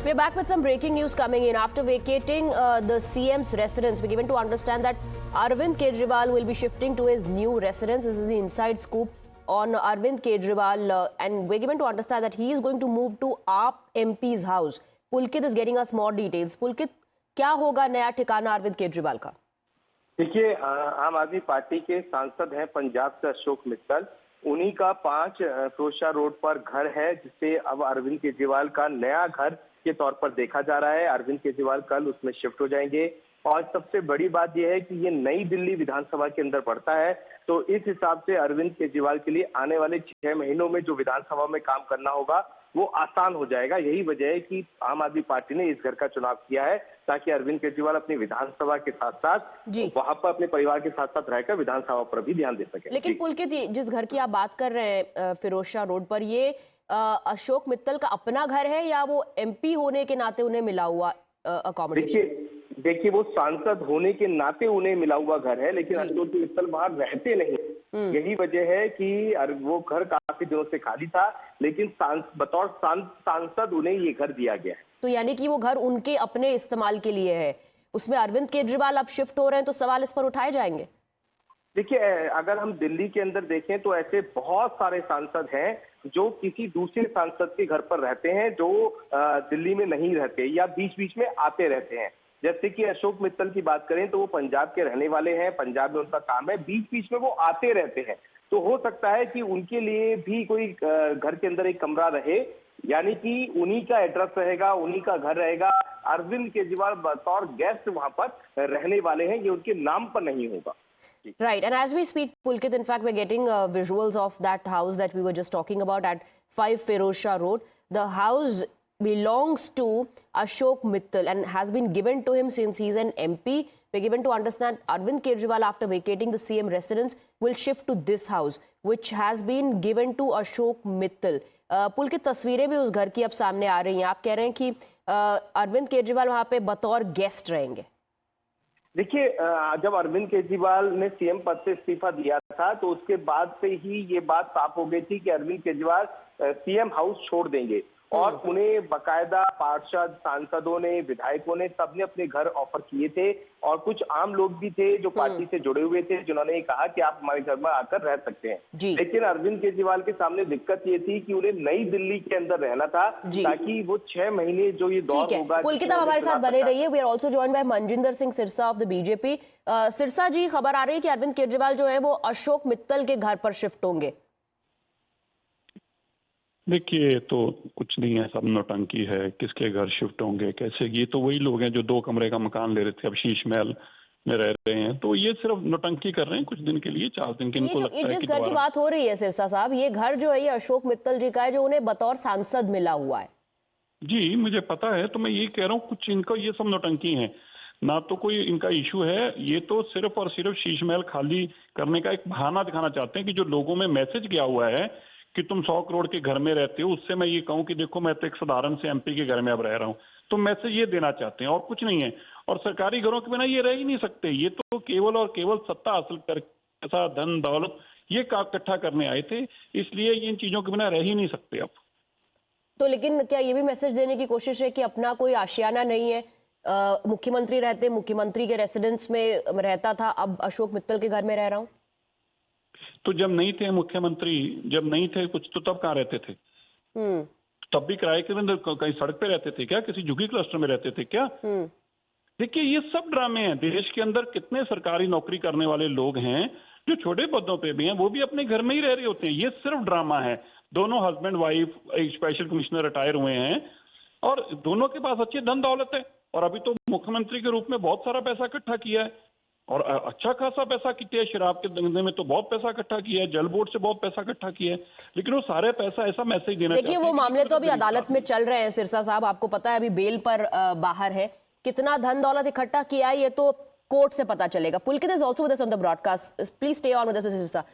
We're back with some breaking news coming in. After vacating the CM's residence, we're given to understand that Arvind Kejriwal will be shifting to his new residence. This is the inside scoop on Arvind Kejriwal, and we're given to understand that he is going to move to AAP MP's house. Pulkit is getting us more details. Pulkit, क्या होगा नया ठिकाना अरविंद केजरीवाल का? देखिए, आम आदमी party के सांसद हैं पंजाब से अशोक मित्तल। उन्हीं का 5 फिरोजशाह रोड पर घर है, जिसे अब अरविंद केजरीवाल का नया घर के तौर पर देखा जा रहा है। अरविंद केजरीवाल कल उसमें शिफ्ट हो जाएंगे और सबसे बड़ी बात यह है कि ये नई दिल्ली विधानसभा के अंदर पड़ता है, तो इस हिसाब से अरविंद केजरीवाल के लिए आने वाले 6 महीनों में जो विधानसभा में काम करना होगा वो आसान हो जाएगा। यही वजह है कि आम आदमी पार्टी ने इस घर का चुनाव किया है, ताकि अरविंद केजरीवाल अपनी विधानसभा के साथ साथ वहां पर अपने परिवार के साथ साथ रहकर विधानसभा पर भी ध्यान दे सके। लेकिन पुलकित, जिस घर की आप बात कर रहे हैं फिरोजशाह रोड पर, ये अशोक मित्तल का अपना घर है या वो एमपी होने के नाते उन्हें मिला हुआ अकोमोडेशन? देखिए, वो सांसद होने के नाते उन्हें मिला हुआ घर है, लेकिन अशोक मित्तल वहां रहते नहीं। यही वजह है कि वो घर काफी दिनों से खाली था, लेकिन बतौर सांसद उन्हें ये घर दिया गया है। तो यानी कि वो घर उनके अपने इस्तेमाल के लिए है। उसमें अरविंद केजरीवाल अब शिफ्ट हो रहे हैं, तो सवाल इस पर उठाए जाएंगे। देखिए, अगर हम दिल्ली के अंदर देखें तो ऐसे बहुत सारे सांसद हैं जो किसी दूसरे सांसद के घर पर रहते हैं, जो दिल्ली में नहीं रहते या बीच बीच में आते रहते हैं। जैसे कि अशोक मित्तल की बात करें तो वो पंजाब के रहने वाले हैं, पंजाब में उनका काम है, बीच बीच में वो आते रहते हैं। तो हो सकता है कि उनके लिए भी कोई घर के अंदर एक कमरा रहे, यानी कि उन्हीं का एड्रेस रहेगा, उन्हीं का घर रहेगा। अरविंद केजरीवाल बतौर गेस्ट वहां पर रहने वाले हैं, ये उनके नाम पर नहीं होगा। Right, and as we speak, Pulkit, in fact, we're getting visuals of that house that we were just talking about at 5 Firozshah Road. The house belongs to Ashok Mittal and has been given to him since he's an MP. We're given to understand Arvind Kejriwal, after vacating the CM residence, will shift to this house, which has been given to Ashok Mittal. Pulkit, तस्वीरें भी उस घर की अब सामने आ रही हैं। आप कह रहे हैं कि अरविंद केजरीवाल वहां पे बतौर गेस्ट रहेंगे। देखिए, जब अरविंद केजरीवाल ने सीएम पद से इस्तीफा दिया था, तो उसके बाद से ही ये बात साफ हो गई थी कि अरविंद केजरीवाल सीएम हाउस छोड़ देंगे, और उन्हें बकायदा पार्षद, सांसदों ने, विधायकों ने, सबने अपने घर ऑफर किए थे, और कुछ आम लोग भी थे जो पार्टी से जुड़े हुए थे, जिन्होंने कहा कि आप हमारे घर में आकर रह सकते हैं। लेकिन अरविंद केजरीवाल के सामने दिक्कत ये थी कि उन्हें नई दिल्ली के अंदर रहना था, ताकि वो 6 महीने जो ये दौर होगा। पुलकित, आप हमारे साथ बने रहिए। We are also joined by Manjinder Singh Sirsa of the BJP. Sirsa ji, खबर आ रही है कि अरविंद केजरीवाल जो है वो अशोक मित्तल के घर पर शिफ्ट होंगे। देखिए, तो कुछ नहीं है, सब नौटंकी है। किसके घर शिफ्ट होंगे, कैसे? ये तो वही लोग हैं जो 2 कमरे का मकान ले रहे थे, अब शीश महल में रह रहे हैं। तो ये सिर्फ नौटंकी कर रहे हैं कुछ दिन के लिए, 4 दिन के। इनको लगता है जिस घर की बात हो रही है सिरसा साहब, ये घर जो है ये अशोक मित्तल जी का है, जो उन्हें बतौर सांसद मिला हुआ है। जी, मुझे पता है। तो मैं ये कह रहा हूँ, कुछ इनको ये सब नौटंकी है ना, तो कोई इनका इशू है। ये तो सिर्फ और सिर्फ शीश महल खाली करने का एक बहाना दिखाना चाहते हैं कि जो लोगों में मैसेज गया हुआ है कि तुम 100 करोड़ के घर में रहते हो, उससे मैं ये कहूं कि देखो, मैं तो एक साधारण से एमपी के घर में अब रह रहा हूं। तो मैसेज ये देना चाहते हैं, और कुछ नहीं है। और सरकारी घरों के बिना ये रह ही नहीं सकते। ये तो केवल और केवल सत्ता हासिल कर, ऐसा धन दौलत ये इकट्ठा करने आए थे, इसलिए इन चीजों के बिना रह ही नहीं सकते अब। तो लेकिन क्या ये भी मैसेज देने की कोशिश है कि अपना कोई आशियाना नहीं है? मुख्यमंत्री रहते, मुख्यमंत्री के रेसिडेंस में रहता था, अब अशोक मित्तल के घर में रह रहा हूं। तो जब नहीं थे मुख्यमंत्री, जब नहीं थे कुछ, तो तब कहाँ रहते थे? तब भी किराए के अंदर कहीं सड़क पे रहते थे क्या? किसी झुग्गी क्लस्टर में रहते थे क्या? देखिए, ये सब ड्रामे हैं। देश के अंदर कितने सरकारी नौकरी करने वाले लोग हैं जो छोटे पदों पे भी हैं, वो भी अपने घर में ही रह रहे होते हैं। ये सिर्फ ड्रामा है। दोनों हस्बैंड वाइफ एक स्पेशल कमिश्नर रिटायर हुए हैं, और दोनों के पास अच्छी धन दौलत है, और अभी तो मुख्यमंत्री के रूप में बहुत सारा पैसा इकट्ठा किया है, और अच्छा खासा पैसा किया है। शराब के धंधे में तो बहुत पैसा इकट्ठा किया है, जल बोर्ड से बहुत पैसा इकट्ठा किया है, लेकिन वो सारे पैसा ऐसा मैसेज देना। देखिए, वो मामले तो अभी अदालत में चल रहे हैं सिरसा साहब, आपको पता है, अभी बेल पर बाहर है। कितना धन दौलत इकट्ठा किया है ये तो कोर्ट से पता चलेगा। Pulkit is also with us on the broadcast, please stay on with us mister Sirsa.